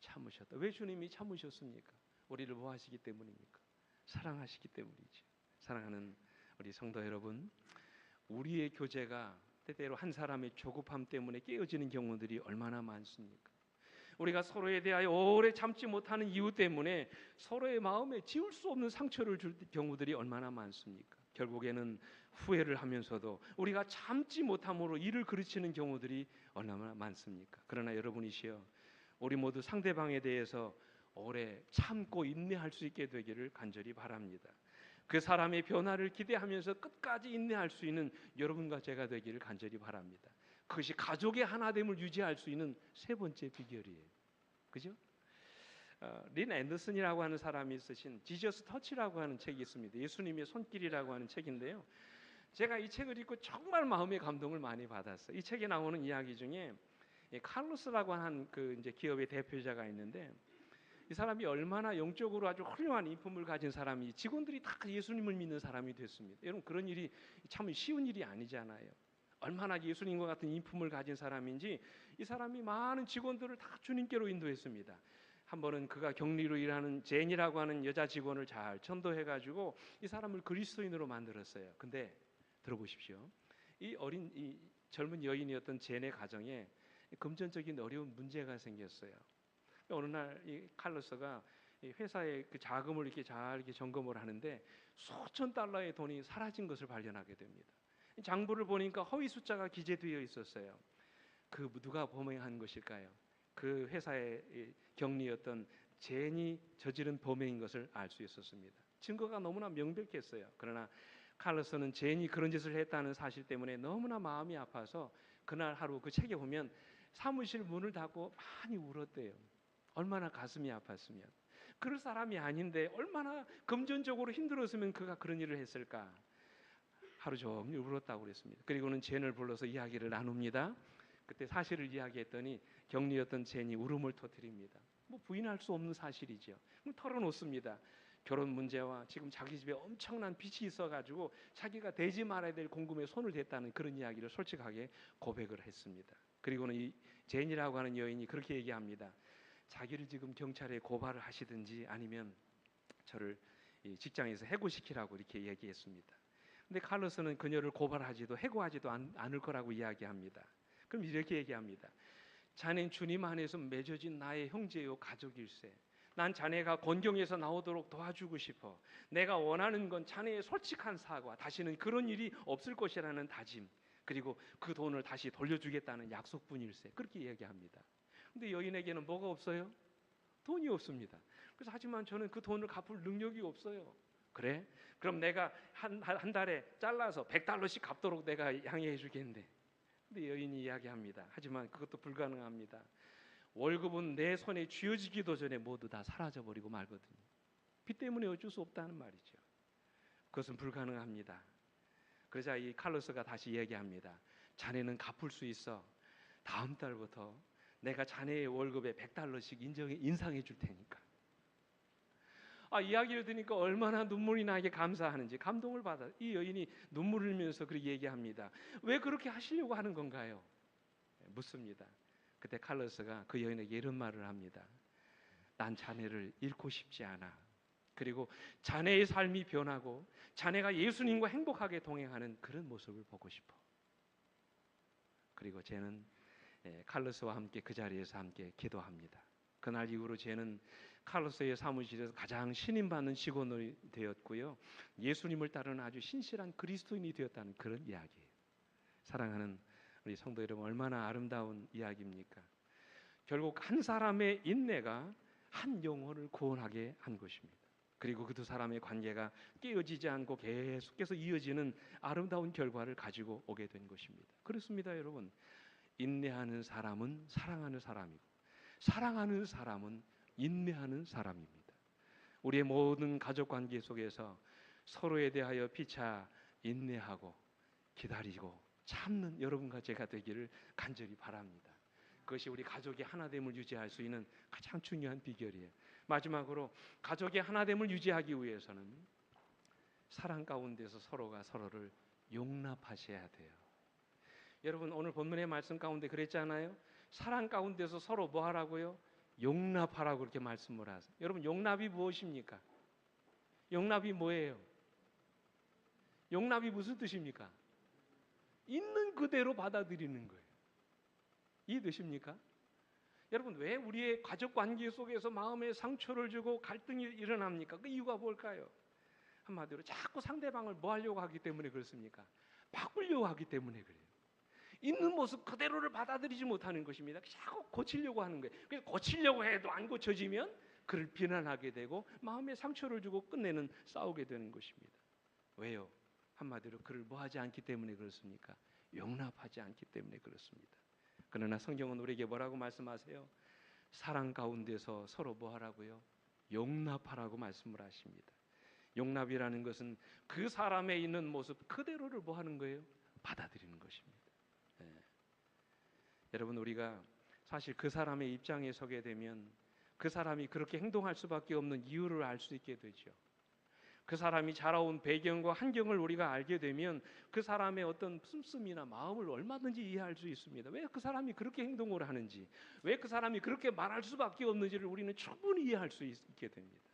참으셨다. 왜 주님이 참으셨습니까? 우리를 보하시기 때문입니까? 사랑하시기 때문이죠. 사랑하는 우리 성도 여러분, 우리의 교제가 때때로 한 사람의 조급함 때문에 깨어지는 경우들이 얼마나 많습니까? 우리가 서로에 대하여 오래 참지 못하는 이유 때문에 서로의 마음에 지울 수 없는 상처를 줄 경우들이 얼마나 많습니까? 결국에는 후회를 하면서도 우리가 참지 못함으로 이를 그르치는 경우들이 얼마나 많습니까? 그러나 여러분이시여, 우리 모두 상대방에 대해서 오래 참고 인내할 수 있게 되기를 간절히 바랍니다. 그 사람의 변화를 기대하면서 끝까지 인내할 수 있는 여러분과 제가 되기를 간절히 바랍니다. 그것이 가족의 하나됨을 유지할 수 있는 세 번째 비결이에요. 그죠? 린 앤더슨이라고 하는 사람이 쓰신 지저스 터치라고 하는 책이 있습니다. 예수님의 손길이라고 하는 책인데요. 제가 이 책을 읽고 정말 마음의 감동을 많이 받았어요. 이 책에 나오는 이야기 중에 칼로스라고 하는 그 이제 기업의 대표자가 있는데, 이 사람이 얼마나 영적으로 아주 훌륭한 인품을 가진 사람이, 직원들이 다 예수님을 믿는 사람이 됐습니다. 여러분, 그런 일이 참 쉬운 일이 아니잖아요. 얼마나 예수님과 같은 인품을 가진 사람인지 이 사람이 많은 직원들을 다 주님께로 인도했습니다. 한 번은 그가 격리로 일하는 제니라고 하는 여자 직원을 잘 천도해가지고 이 사람을 그리스도인으로 만들었어요. 근데 들어보십시오. 이 젊은 여인이었던 제네 가정에 금전적인 어려운 문제가 생겼어요. 어느 날 이 칼로스가 회사의 그 자금을 이렇게 점검을 하는데 수천 달러의 돈이 사라진 것을 발견하게 됩니다. 장부를 보니까 허위 숫자가 기재되어 있었어요. 그 누가 범행한 것일까요? 그 회사의 경리였던 제니 저지른 범행인 것을 알 수 있었습니다. 증거가 너무나 명백했어요. 그러나 칼로스는 제니 그런 짓을 했다는 사실 때문에 너무나 마음이 아파서 그날 하루 그 책에 보면 사무실 문을 닫고 많이 울었대요. 얼마나 가슴이 아팠으면. 그럴 사람이 아닌데 얼마나 금전적으로 힘들었으면 그가 그런 일을 했을까. 하루 종일 울었다고 그랬습니다. 그리고는 제인을 불러서 이야기를 나눕니다. 그때 사실을 이야기했더니 격리였던 제인이 울음을 터뜨립니다. 뭐 부인할 수 없는 사실이죠. 그럼 털어놓습니다. 결혼 문제와 지금 자기 집에 엄청난 빚이 있어가지고 자기가 되지 말아야 될 공금에 손을 댔다는 그런 이야기를 솔직하게 고백을 했습니다. 그리고는 이 제인이라고 하는 여인이 그렇게 얘기합니다. 자기를 지금 경찰에 고발을 하시든지 아니면 저를 직장에서 해고시키라고 이렇게 얘기했습니다. 근데 칼로스는 그녀를 고발하지도 해고하지도 않을 거라고 이야기합니다. 그럼 이렇게 얘기합니다. 자네는 주님 안에서 맺어진 나의 형제요 가족일세. 난 자네가 곤경에서 나오도록 도와주고 싶어. 내가 원하는 건 자네의 솔직한 사과, 다시는 그런 일이 없을 것이라는 다짐, 그리고 그 돈을 다시 돌려주겠다는 약속뿐일세. 그렇게 얘기합니다. 근데 여인에게는 뭐가 없어요? 돈이 없습니다. 그래서 하지만 저는 그 돈을 갚을 능력이 없어요. 그래? 그럼 내가 한 달에 잘라서 $100씩 갚도록 내가 양해해 주겠는데. 근데 여인이 이야기합니다. 하지만 그것도 불가능합니다. 월급은 내 손에 쥐어지기도 전에 모두 다 사라져버리고 말거든요. 빚 때문에 어쩔 수 없다는 말이죠. 그것은 불가능합니다. 그러자 이 칼로스가 다시 얘기합니다. 자네는 갚을 수 있어. 다음 달부터 내가 자네의 월급에 $100씩 인상해 줄 테니까. 이야기를 들으니까 얼마나 눈물이 나게 감사하는지 감동을 받아. 이 여인이 눈물을 흘리면서 그렇게 얘기합니다. 왜 그렇게 하시려고 하는 건가요? 묻습니다. 그때 칼로스가 그 여인에게 이런 말을 합니다. 난 자네를 잃고 싶지 않아. 그리고 자네의 삶이 변하고 자네가 예수님과 행복하게 동행하는 그런 모습을 보고 싶어. 그리고 쟤는 칼로스와 함께 그 자리에서 함께 기도합니다. 그날 이후로 쟤는 칼로스의 사무실에서 가장 신임받는 직원이 되었고요. 예수님을 따르는 아주 신실한 그리스도인이 되었다는 그런 이야기예요. 사랑하는 우리 성도 여러분, 얼마나 아름다운 이야기입니까? 결국 한 사람의 인내가 한 영혼을 구원하게 한 것입니다. 그리고 그 두 사람의 관계가 깨어지지 않고 계속해서 이어지는 아름다운 결과를 가지고 오게 된 것입니다. 그렇습니다, 여러분. 인내하는 사람은 사랑하는 사람이고 사랑하는 사람은 인내하는 사람입니다. 우리의 모든 가족 관계 속에서 서로에 대하여 피차 인내하고 기다리고 참는 여러분과 제가 되기를 간절히 바랍니다. 그것이 우리 가족의 하나됨을 유지할 수 있는 가장 중요한 비결이에요. 마지막으로 가족의 하나됨을 유지하기 위해서는 사랑 가운데서 서로가 서로를 용납하셔야 돼요. 여러분 오늘 본문의 말씀 가운데 그랬잖아요. 사랑 가운데서 서로 뭐 하라고요? 용납하라고 그렇게 말씀을 하세요. 여러분 용납이 무엇입니까? 용납이 뭐예요? 용납이 무슨 뜻입니까? 있는 그대로 받아들이는 거예요. 이해되십니까? 여러분 왜 우리의 가족 관계 속에서 마음에 상처를 주고 갈등이 일어납니까? 그 이유가 뭘까요? 한마디로 자꾸 상대방을 뭐 하려고 하기 때문에 그렇습니까? 바꾸려고 하기 때문에 그래요. 있는 모습 그대로를 받아들이지 못하는 것입니다. 자꾸 고치려고 하는 거예요. 그래서 고치려고 해도 안 고쳐지면 그를 비난하게 되고 마음에 상처를 주고 끝내는 싸우게 되는 것입니다. 왜요? 한마디로 그를 뭐 하지 않기 때문에 그렇습니까? 용납하지 않기 때문에 그렇습니다. 그러나 성경은 우리에게 뭐라고 말씀하세요? 사랑 가운데서 서로 뭐 하라고요? 용납하라고 말씀을 하십니다. 용납이라는 것은 그 사람의 있는 모습 그대로를 뭐 하는 거예요? 받아들이는 것입니다. 여러분 우리가 사실 그 사람의 입장에 서게 되면 그 사람이 그렇게 행동할 수밖에 없는 이유를 알 수 있게 되죠. 그 사람이 자라온 배경과 환경을 우리가 알게 되면 그 사람의 어떤 씀씀이나 마음을 얼마든지 이해할 수 있습니다. 왜 그 사람이 그렇게 행동을 하는지, 왜 그 사람이 그렇게 말할 수밖에 없는지를 우리는 충분히 이해할 수 있게 됩니다.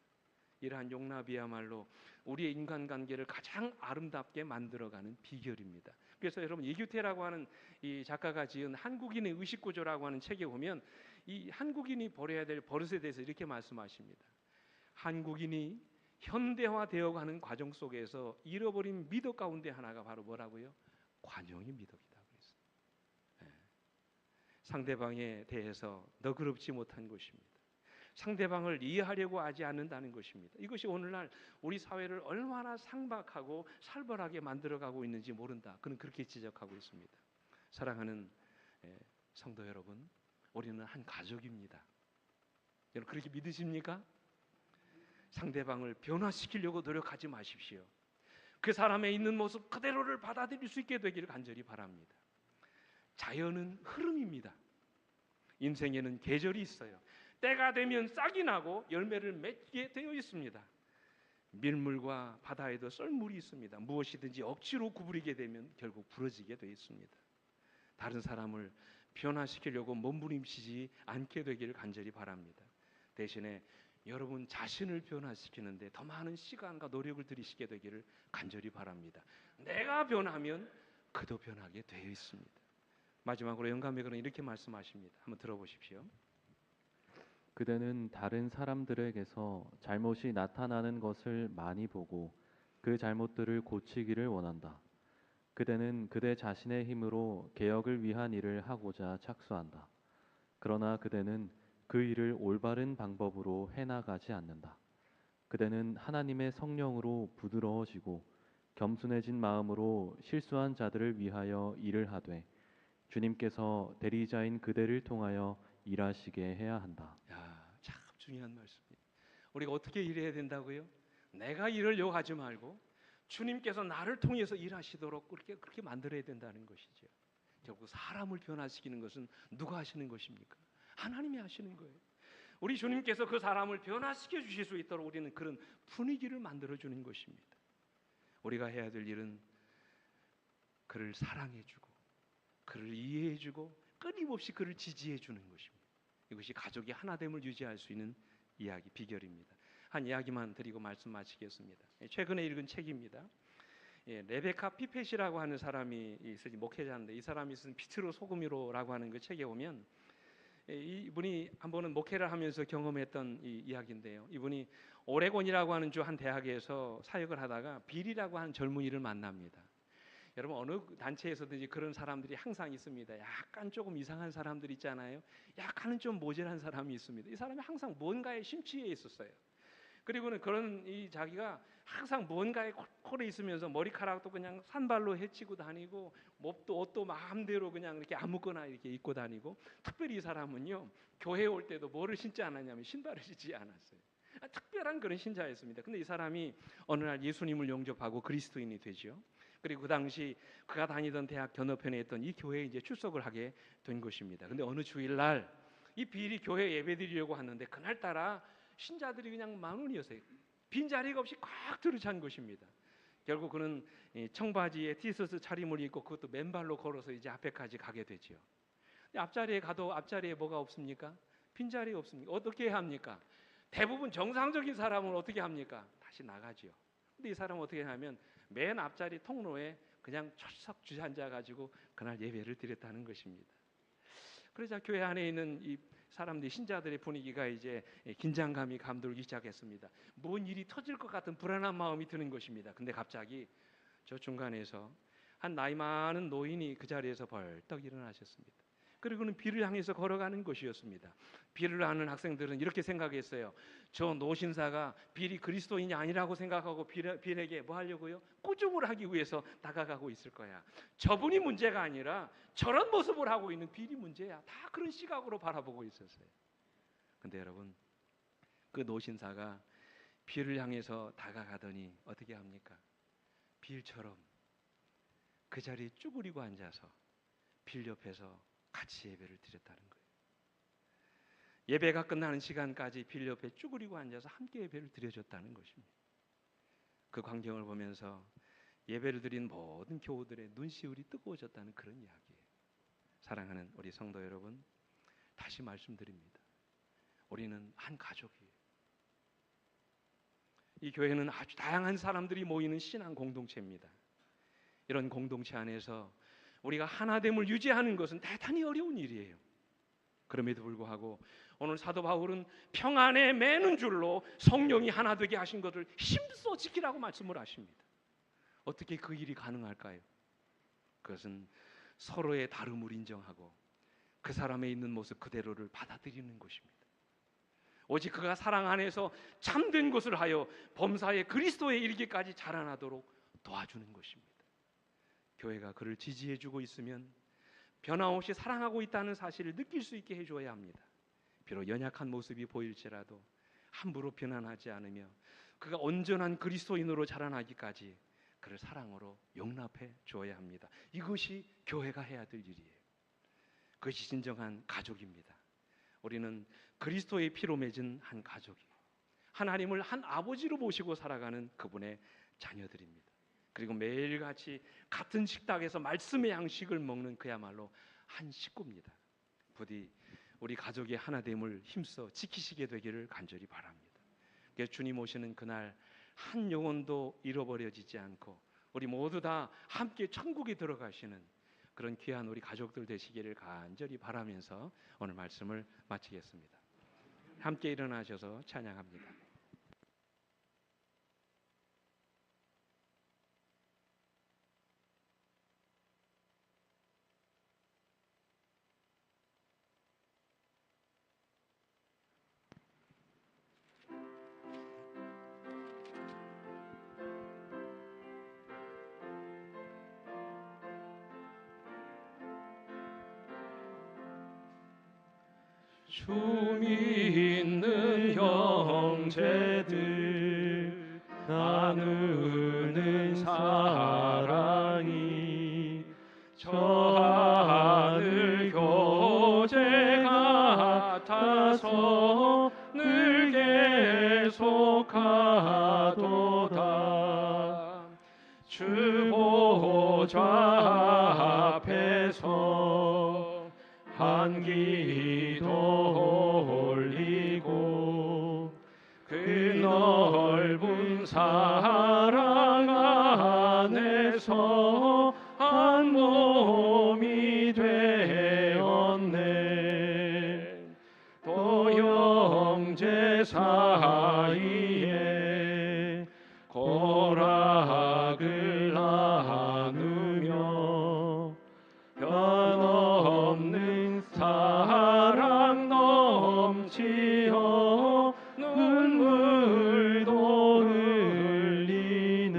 이러한 용납이야말로 우리의 인간관계를 가장 아름답게 만들어가는 비결입니다. 그래서 여러분 이규태라고 하는 이 작가가 지은 한국인의 의식구조라고 하는 책에 보면 이 한국인이 버려야 될 버릇에 대해서 이렇게 말씀하십니다. 한국인이 현대화되어가는 과정 속에서 잃어버린 미덕 가운데 하나가 바로 뭐라고요? 관용의 미덕이다 그랬어요. 상대방에 대해서 너그럽지 못한 것입니다. 상대방을 이해하려고 하지 않는다는 것입니다. 이것이 오늘날 우리 사회를 얼마나 상박하고 살벌하게 만들어가고 있는지 모른다. 그는 그렇게 지적하고 있습니다. 사랑하는 성도 여러분, 우리는 한 가족입니다. 여러분 그렇게 믿으십니까? 상대방을 변화시키려고 노력하지 마십시오. 그 사람의 있는 모습 그대로를 받아들일 수 있게 되기를 간절히 바랍니다. 자연은 흐름입니다. 인생에는 계절이 있어요. 때가 되면 싹이 나고 열매를 맺게 되어 있습니다. 밀물과 바다에도 썰물이 있습니다. 무엇이든지 억지로 구부리게 되면 결국 부러지게 되어 있습니다. 다른 사람을 변화시키려고 몸부림치지 않게 되기를 간절히 바랍니다. 대신에 여러분 자신을 변화시키는데 더 많은 시간과 노력을 들이시게 되기를 간절히 바랍니다. 내가 변하면 그도 변하게 되어 있습니다. 마지막으로 영감의 글은 이렇게 말씀하십니다. 한번 들어보십시오. 그대는 다른 사람들에게서 잘못이 나타나는 것을 많이 보고 그 잘못들을 고치기를 원한다. 그대는 그대 자신의 힘으로 개혁을 위한 일을 하고자 착수한다. 그러나 그대는 그 일을 올바른 방법으로 해나가지 않는다. 그대는 하나님의 성령으로 부드러워지고 겸손해진 마음으로 실수한 자들을 위하여 일을 하되 주님께서 대리자인 그대를 통하여 일하시게 해야 한다. 참 중요한 말씀입니다. 우리가 어떻게 일해야 된다고요? 내가 일하려고 하지 말고 주님께서 나를 통해서 일하시도록 그렇게 만들어야 된다는 것이죠. 결국 사람을 변화시키는 것은 누가 하시는 것입니까? 하나님이 하시는 거예요. 우리 주님께서 그 사람을 변화시켜 주실 수 있도록 우리는 그런 분위기를 만들어 주는 것입니다. 우리가 해야 될 일은 그를 사랑해주고 그를 이해해주고 끊임없이 그를 지지해주는 것입니다. 이것이 가족의 하나됨을 유지할 수 있는 이야기 비결입니다. 한 이야기만 드리고 말씀 마치겠습니다. 최근에 읽은 책입니다. 레베카 피펫이라고 하는 사람이 있으니 목회자인데 이 사람이 쓴 빛으로 소금으로라고 하는 그 책에 보면 이분이 한 번은 목회를 하면서 경험했던 이 이야기인데요. 이분이 오레곤이라고 하는 주 한 대학에서 사역을 하다가 빌이라고 하는 젊은이를 만납니다. 여러분 어느 단체에서든지 그런 사람들이 항상 있습니다. 약간 조금 이상한 사람들 있잖아요. 약간은 좀 모자란 사람이 있습니다. 이 사람이 항상 뭔가에 심취해 있었어요. 그리고는 그런 이 자기가 항상 뭔가에 콜에 있으면서 머리카락도 그냥 산발로 헤치고 다니고 옷도 마음대로 그냥 이렇게 아무거나 이렇게 입고 다니고 특별히 이 사람은요 교회에 올 때도 뭐를 신지 않았냐면 신발을 신지 않았어요. 특별한 그런 신자였습니다. 근데 이 사람이 어느 날 예수님을 영접하고 그리스도인이 되죠. 그리고 그 당시 그가 다니던 대학 건너편에 있던 이 교회에 이제 출석을 하게 된 것입니다. 근데 어느 주일날 이 비리 교회 예배드리려고 하는데 그날따라 신자들이 그냥 만원이었어요. 빈자리가 없이 꽉 들어찬 것입니다. 결국 그는 청바지에 티셔츠 차림을 입고 그것도 맨발로 걸어서 이제 앞에까지 가게 되지요. 근데 앞자리에 가도 앞자리에 뭐가 없습니까? 빈자리가 없습니까? 어떻게 해야 합니까? 대부분 정상적인 사람은 어떻게 합니까? 다시 나가지요. 근데 이 사람은 어떻게 하냐면 맨 앞자리 통로에 그냥 철썩 주저앉아 가지고 그날 예배를 드렸다는 것입니다. 그러자 교회 안에 있는 이 사람들이 신자들의 분위기가 이제 긴장감이 감돌기 시작했습니다. 뭔 일이 터질 것 같은 불안한 마음이 드는 것입니다. 근데 갑자기 저 중간에서 한 나이 많은 노인이 그 자리에서 벌떡 일어나셨습니다. 그리고는 비를 향해서 걸어가는 것이었습니다. 비를 아는 학생들은 이렇게 생각했어요. 저 노신사가 빌이 그리스도인이 아니라고 생각하고 빌에게 뭐 하려고요? 꾸중을 하기 위해서 다가가고 있을 거야. 저분이 문제가 아니라 저런 모습을 하고 있는 빌이 문제야. 다 그런 시각으로 바라보고 있었어요. 근데 여러분, 그 노신사가 빌을 향해서 다가가더니 어떻게 합니까? 빌처럼 그 자리에 쭈그리고 앉아서 빌 옆에서 같이 예배를 드렸다는 거예요. 예배가 끝나는 시간까지 빌 옆에 쭈그리고 앉아서 함께 예배를 드려줬다는 것입니다. 그 광경을 보면서 예배를 드린 모든 교우들의 눈시울이 뜨거워졌다는 그런 이야기예요. 사랑하는 우리 성도 여러분, 다시 말씀드립니다. 우리는 한 가족이에요. 이 교회는 아주 다양한 사람들이 모이는 신앙 공동체입니다. 이런 공동체 안에서 우리가 하나됨을 유지하는 것은 대단히 어려운 일이에요. 그럼에도 불구하고 오늘 사도 바울은 평안에 매는 줄로 성령이 하나 되게 하신 것을 힘써 지키라고 말씀을 하십니다. 어떻게 그 일이 가능할까요? 그것은 서로의 다름을 인정하고 그 사람에 있는 모습 그대로를 받아들이는 것입니다. 오직 그가 사랑 안에서 참된 것을 하여 범사에 그리스도에 이르기까지 자라나도록 도와주는 것입니다. 교회가 그를 지지해주고 있으면 변함없이 사랑하고 있다는 사실을 느낄 수 있게 해줘야 합니다. 비록 연약한 모습이 보일지라도 함부로 변환하지 않으며 그가 온전한 그리스도인으로 자라나기까지 그를 사랑으로 용납해 줘야 합니다. 이것이 교회가 해야 될 일이에요. 그것이 진정한 가족입니다. 우리는 그리스도의 피로 맺은 한 가족이에요. 하나님을 한 아버지로 모시고 살아가는 그분의 자녀들입니다. 그리고 매일같이 같은 식탁에서 말씀의 양식을 먹는 그야말로 한 식구입니다. 부디 우리 가족의 하나됨을 힘써 지키시게 되기를 간절히 바랍니다. 주님 오시는 그날 한 영혼도 잃어버려지지 않고 우리 모두 다 함께 천국에 들어가시는 그런 귀한 우리 가족들 되시기를 간절히 바라면서 오늘 말씀을 마치겠습니다. 함께 일어나셔서 찬양합니다. 주 믿는 형제들 나누는 사랑이 저 하늘 교제 같아서 늘 계속하도다. 주 보좌 앞에서 한 기도 올리고 그 넓은 사랑 안에서 한 몸이 되었네. 또 형제 사이에 고락을 나누며 변없는 사랑 넘치어 눈물도 흘리네.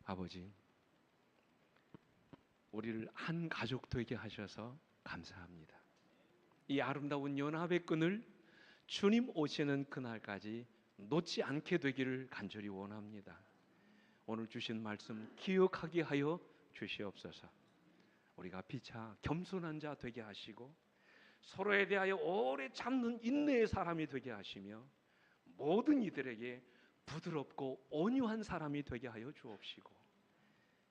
아버지, 우리를 한 가족 되게 하셔서 감사합니다. 이 아름다운 연합의 끈을 주님 오시는 그날까지 놓지 않게 되기를 간절히 원합니다. 오늘 주신 말씀 기억하게 하여 주시옵소서. 우리가 피차 겸손한 자 되게 하시고 서로에 대하여 오래 참는 인내의 사람이 되게 하시며 모든 이들에게 부드럽고 온유한 사람이 되게 하여 주옵시고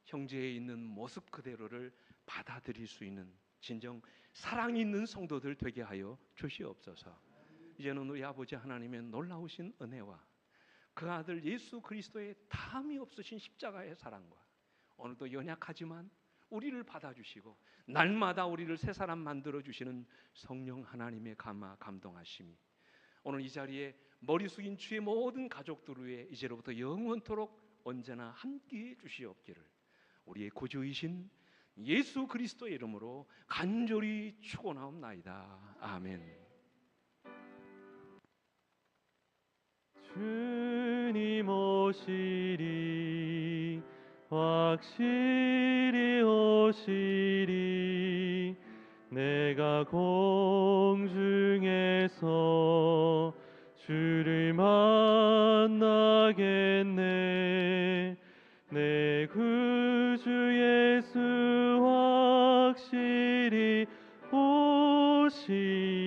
형제에 있는 모습 그대로를 받아들일 수 있는 진정 사랑이 있는 성도들 되게 하여 주시옵소서. 이제는 우리 아버지 하나님의 놀라우신 은혜와 그 아들 예수 그리스도의 다함이 없으신 십자가의 사랑과 오늘도 연약하지만 우리를 받아주시고 날마다 우리를 새 사람 만들어주시는 성령 하나님의 감동하심이 오늘 이 자리에 머리 숙인 주의 모든 가족들 위해 이제로부터 영원토록 언제나 함께해 주시옵기를 우리의 구주이신 예수 그리스도의 이름으로 간절히 축원하옵나이다. 아멘. 주님 오시리 확실히 오시리 내가 공중에서 주를 만나겠네 내 구주 예수 확실히 오시리